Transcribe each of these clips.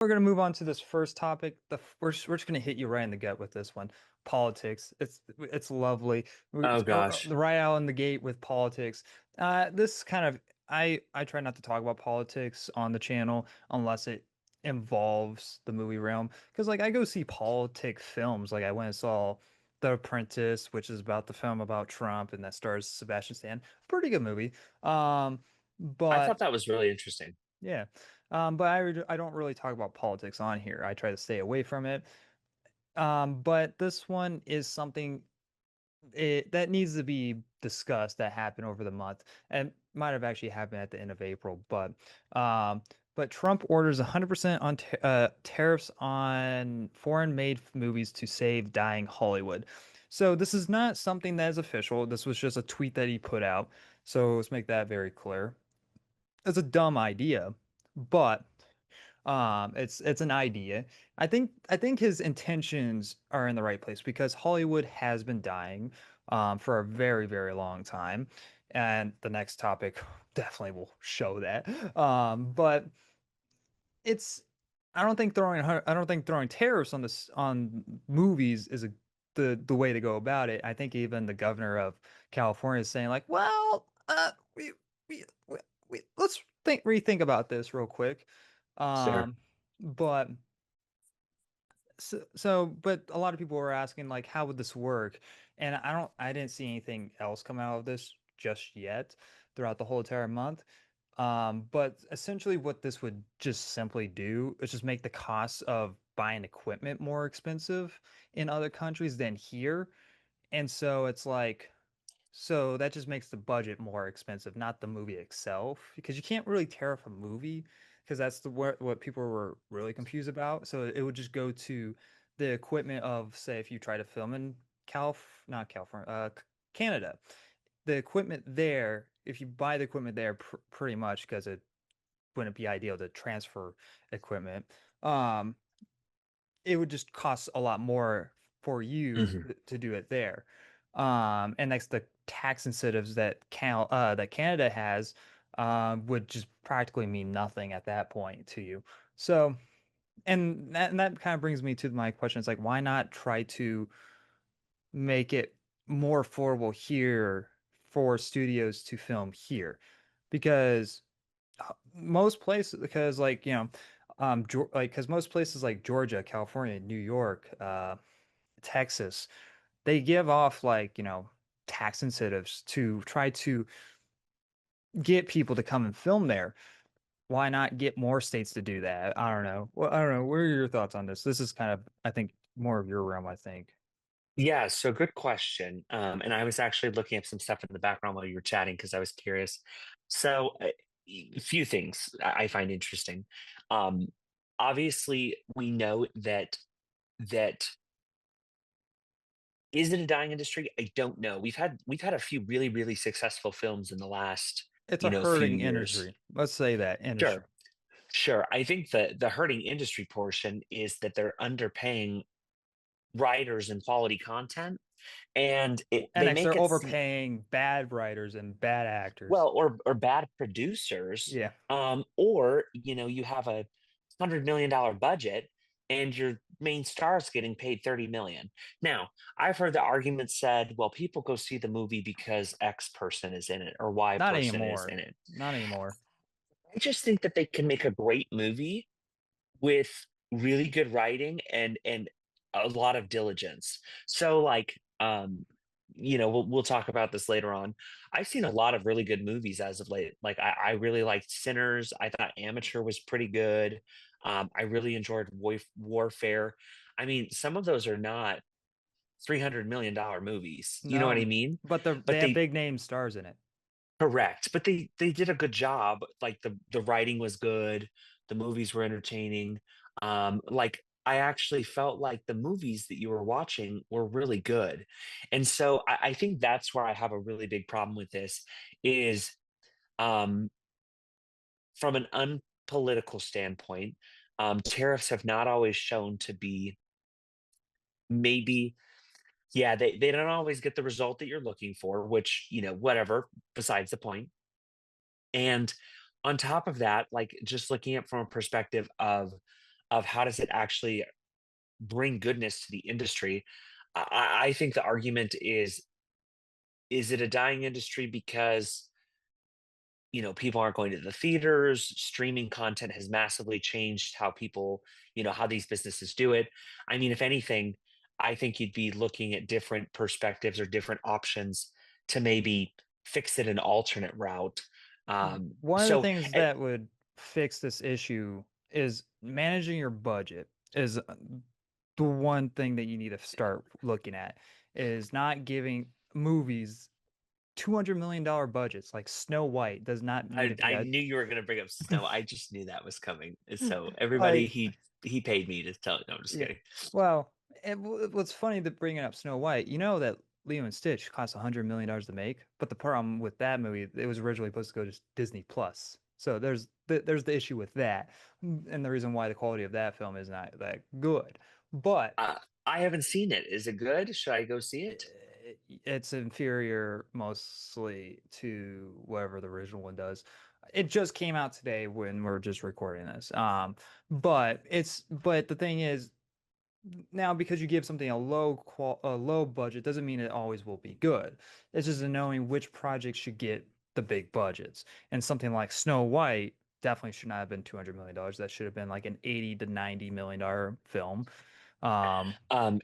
We're gonna move on to this first topic. We're just gonna hit you right in the gut with this one. Politics. It's lovely. Oh gosh. Right out in the gate with politics. This kind of I try not to talk about politics on the channel unless it involves the movie realm. Because like I go see politic films. Like I went and saw The Apprentice, which is about the film about Trump and that stars Sebastian Stan. Pretty good movie. I thought But that was really interesting. yeah. But I don't really talk about politics on here. I try to stay away from it. But this one is something that needs to be discussed that happened over the month and might have actually happened at the end of April. But Trump orders 100% on tariffs on foreign-made movies to save dying Hollywood. So this is not something that is official. This was just a tweet that he put out. So let's make that very clear. It's a dumb idea, but it's an idea. I think his intentions are in the right place because Hollywood has been dying for a very, very long time. And the next topic definitely will show that. But it's I don't think throwing tariffs on this on movies is the way to go about it. I think even the governor of California is saying like, well, we let's rethink about this real quick. Sure. Um, but but a lot of people were asking like, how would this work? And I didn't see anything else come out of this just yet throughout the whole entire month. But essentially what this would just simply do is just make the cost of buying equipment more expensive in other countries than here. And so it's like, so that just makes the budget more expensive, not the movie itself, because you can't really tariff a movie because that's what people were really confused about. So it would just go to the equipment of, say, if you try to film in not California, Canada, the equipment there, if you buy the equipment there, pretty much because it wouldn't be ideal to transfer equipment. Um, it would just cost a lot more for you hmm to do it there. And that's the tax incentives that Canada has would just practically mean nothing at that point to you. So, and that kind of brings me to my question. It's like, why not try to make it more affordable here for studios to film here? Because most places, because like, like, because most places like Georgia, California, New York, Texas, they give off like, tax incentives to try to get people to come and film there. Why not get more states to do that? I don't know. Well, I don't know. What are your thoughts on this? This is kind of, I think, more of your realm, I think. Yeah, so good question. And I was actually looking up some stuff in the background while you were chatting because I was curious. So, a few things I find interesting. Um, Obviously, we know that is it a dying industry? I don't know. We've had a few really successful films in the last It's a few hurting years. industry. Let's say that industry. Sure. Sure. I think the hurting industry portion is that they're underpaying writers and quality content, and And they next, make they're it seem overpaying bad writers and bad actors. well, or bad producers, Yeah. or you have $100 million budget, and your main star is getting paid 30 million. Now, I've heard the argument said, well, people go see the movie because X person is in it or Y Not person is anymore. in it. Not anymore. I just think that they can make a great movie with really good writing and a lot of diligence. So like we'll talk about this later on. I've seen a lot of really good movies as of late. Like I really liked Sinners. I thought Amateur was pretty good. I really enjoyed Warfare. I mean, some of those are not $300 million movies. You know what I No, mean? but But they have big name stars in it. correct. But they did a good job. Like the writing was good, the movies were entertaining. Like I actually felt like the movies that you were watching were really good. And so I think that's where I have a really big problem with this is um from an unpolitical standpoint, tariffs have not always shown to be maybe yeah, they don't always get the result that you're looking for, which, whatever, besides the point. And on top of that, like just looking at from a perspective of of how does it actually bring goodness to the industry. I think the argument is it a dying industry because people aren't going to the theaters? Streaming content has massively changed how people, how these businesses do it. I mean, if anything, I think you'd be looking at different perspectives or different options to maybe fix it an alternate route. One of the So things eh, that would fix this issue is managing your budget is the one thing that you need to start looking at is not giving movies $200 million budgets like Snow White does not need I to be I a knew you were going to bring up snow. I just knew that was coming. So everybody, like he paid me to tell. No, I'm just yeah. kidding. Well, what's funny that bringing up Snow White, you know that Leo and Stitch cost $100 million to make, but the problem with that movie, it was originally supposed to go to Disney Plus. So there's the issue with that, and the reason why the quality of that film is not that good. But I haven't seen it. Is it good? Should I go see it? it's inferior mostly to whatever the original one does. It just came out today when we're just recording this. But the thing is now because you give something a low budget doesn't mean it always will be good. It's just knowing which projects should get the big budgets. And something like Snow White definitely should not have been $200 million. That should have been like an 80 to $90 million film. Um,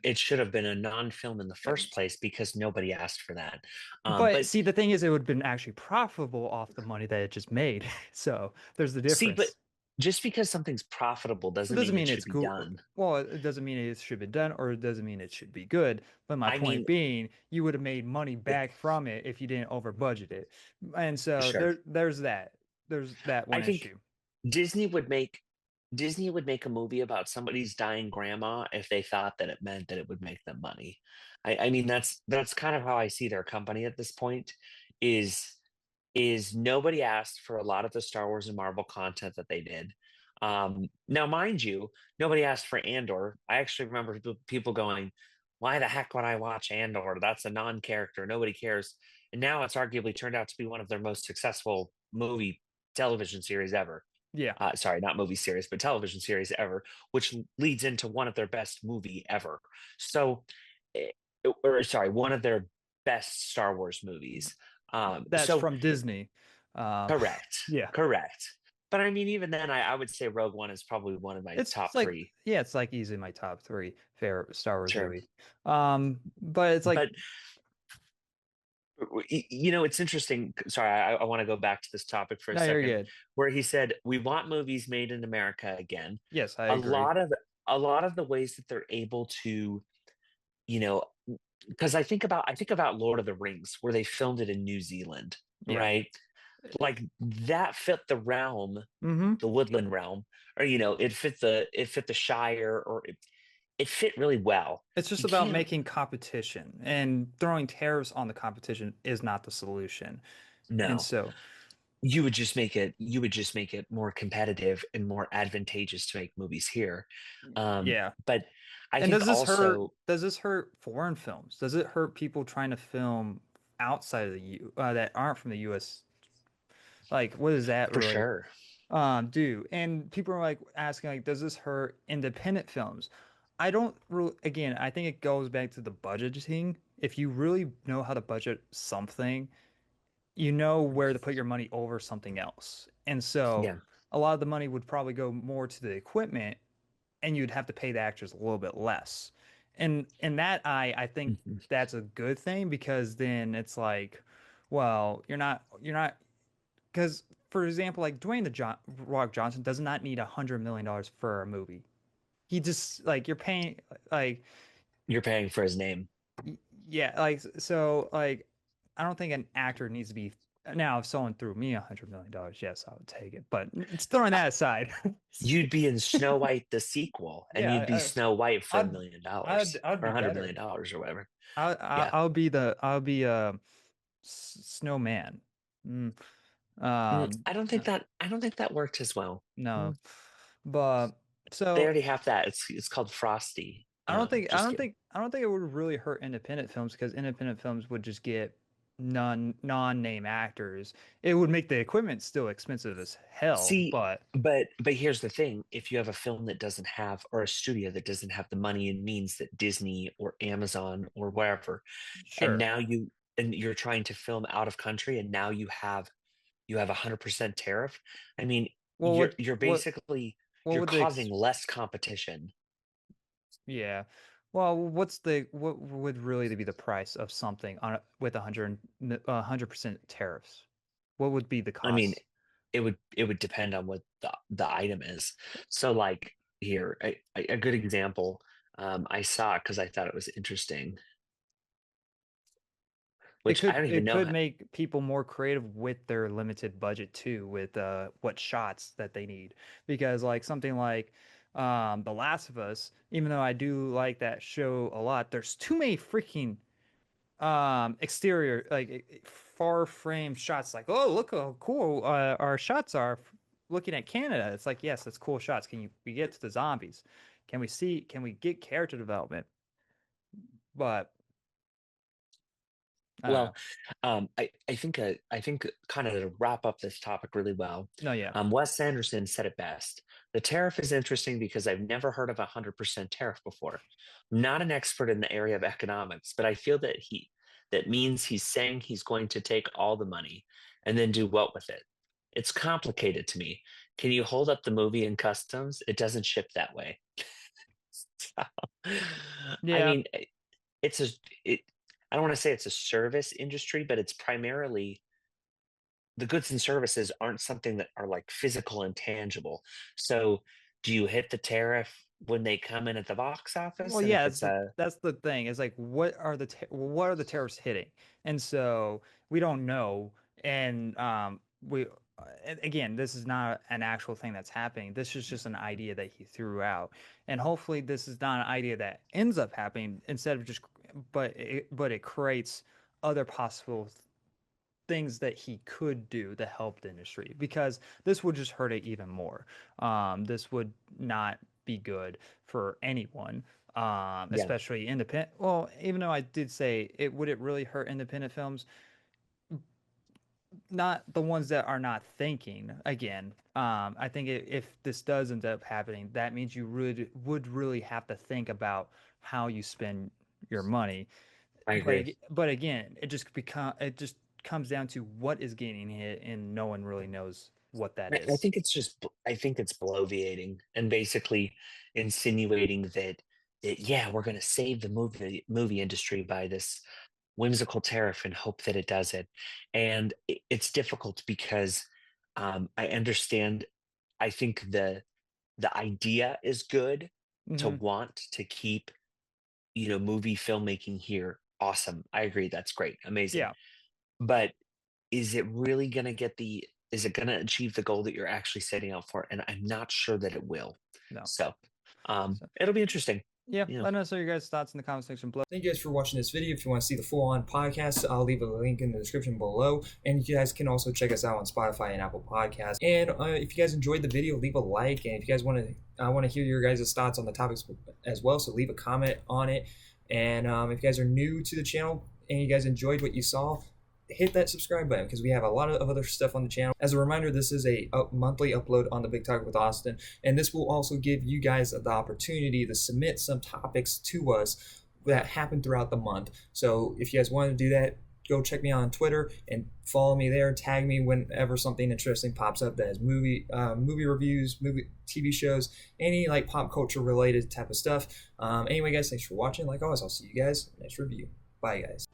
It should have been a non-film in the first place because nobody asked for that. but But see, the thing is, it would have been actually profitable off the money that it just made. So there's the see, but difference. just because something's profitable It doesn't doesn't mean it mean should it's be good. done. Well, it doesn't mean it should be done, or it doesn't mean it should be good. But my I mean, point being, you would have made money th- back from it if you didn't over budget it. And so sure. there's that. There's that I one think issue. Disney would make Disney would make a movie about somebody's dying grandma if they thought that it meant that it would make them money. I mean, that's kind of how I see their company at this point. Is nobody asked for a lot of the Star Wars and Marvel content that they did. Now, mind you, nobody asked for Andor. I actually remember people going, "Why the heck would I watch Andor? That's a non-character. Nobody cares." And now it's arguably turned out to be one of their most successful movie television series ever. Yeah, Sorry, not movie series, but television series ever, which leads into one of their best movie ever. So, eh, or sorry, one of their best Star Wars movies. that's So from Disney. Um, correct, yeah, correct. But I mean, even then, I would say Rogue One is probably one of my it's top like three. yeah, it's like easily my top three favorite Star Wars Sure, movie. But it's like but it's interesting. Sorry, I want to go back to this topic for a no, you're second, good. where he said we want movies made in America again. Yes, I A agree. lot of the ways that they're able to, you know, because I think about Lord of the Rings, where they filmed it in New Zealand, Yeah. right? Like that fit the realm, Mm-hmm. the woodland realm, or it fit the Shire, or it fit really well. It's just You about can't, making competition, and throwing tariffs on the competition is not the solution. And no. so, You would just make it more competitive and more advantageous to make movies here. yeah. But I And think also does this hurt foreign films? Does it hurt people trying to film outside of the U that aren't from the US? Like, what does that for really sure, do? And people are like asking like, does this hurt independent films? I don't really, again, I think it goes back to the budgeting. If you really know how to budget something, you know where to put your money over something else. And so yeah. a lot of the money would probably go more to the equipment and you'd have to pay the actors a little bit less. And in that I think Mhm. that's a good thing because then it's like, well, you're not because for example, like Dwayne Rock Johnson does not need $100 million for a movie. He just like you're paying like You're paying for his name. yeah, like so like I don't think an actor needs to be now if someone threw me $100 million, yes, I would take it. But it's throwing that aside. You'd be in Snow White the sequel, and you'd be Yeah, Snow White for I'd $1 million I'd or be better. $100 million or whatever. I'll Yeah. I'll be a snowman. Mm, um, I don't think that worked as well. no, Mm. but They so already have that. It's called Frosty. Just kidding. I don't think it would really hurt independent films because independent films would just get non-name actors. It would make the equipment still expensive as hell, See, but but here's the thing. If you have a film that doesn't have, or a studio that doesn't have the money and means that Disney or Amazon or wherever, and sure. now you're trying to film out of country, and now you have 100% tariff. I mean, Well, you're what basically what you're would the causing less competition. yeah. Well, what would really be the price of something on with 100% tariffs? What would be the I mean, cost? it would depend on what the item is. So like here, a good example I saw because I thought it was interesting, which I don't even It know. could make people more creative with their limited budget too, with what shots that they need. Because like something like The Last of Us, even though I do like that show a lot, there's too many freaking exterior far frame shots. Like, oh, look how cool our shots are looking at Canada. It's like, yes, that's cool shots. Can we get to the zombies? Can we get character development? But I don't Well, know. I think kind of to wrap up this topic really well, No, yeah. Wes Anderson said it best. The tariff is interesting because I've never heard of 100% tariff before. I'm not an expert in the area of economics, but I feel that means he's saying he's going to take all the money and then do what with it? It's complicated to me. Can you hold up the movie in customs? It doesn't ship that way. I Yeah. mean, it's a it I don't want to say it's a service industry, but it's primarily the goods and services aren't something that are like physical and tangible. So do you hit the tariff when they come in at the box Well, office? And yeah, if it's a that's the thing. Is like what are the tariffs hitting? And so we don't know. And again, this is not an actual thing that's happening. This is just an idea that he threw out. And hopefully this is not an idea that ends up happening instead of just but it creates other possible things that he could do to help the industry because this would just hurt it even more. This would not be good for anyone, yeah, especially independent. Well, even though I did say it, would it really hurt independent films? Not the ones that are not thinking. Again, I think if this does end up happening, that means you would really have to think about how you spend your money. I agree. But again, it just comes down to what is getting hit, and no one really knows what that I is. think it's I think it's bloviating and basically insinuating that yeah, we're going to save the movie industry by this whimsical tariff and hope that it does it. And it's difficult because I understand. I think the idea is good to Hmm. want to keep movie filmmaking here. Awesome, I agree. That's great, amazing. Yeah, But is it really going to is it going to achieve the goal that you're actually setting out for? And I'm not sure that it will. no. So So it'll be interesting. yeah, You know, let us know your guys' thoughts in the comment section below. Thank you guys for watching this video. If you want to see the full-on podcast, I'll leave a link in the description below. And you guys can also check us out on Spotify and Apple Podcasts. And if you guys enjoyed the video, leave a like. And if you guys want to, I want to hear your guys' thoughts on the topics as well. So leave a comment on it. And if you guys are new to the channel and you guys enjoyed what you saw, hit that subscribe button because we have a lot of other stuff on the channel. As a reminder, this is a monthly upload on the Big Talk with Austin, and this will also give you guys the opportunity to submit some topics to us that happen throughout the month. So if you guys want to do that, go check me out on Twitter and follow me there. Tag me whenever something interesting pops up that is movie reviews, movie TV shows, any like pop culture related type of stuff. Anyway, guys, thanks for watching. Like always, I'll see you guys next review. Bye, guys.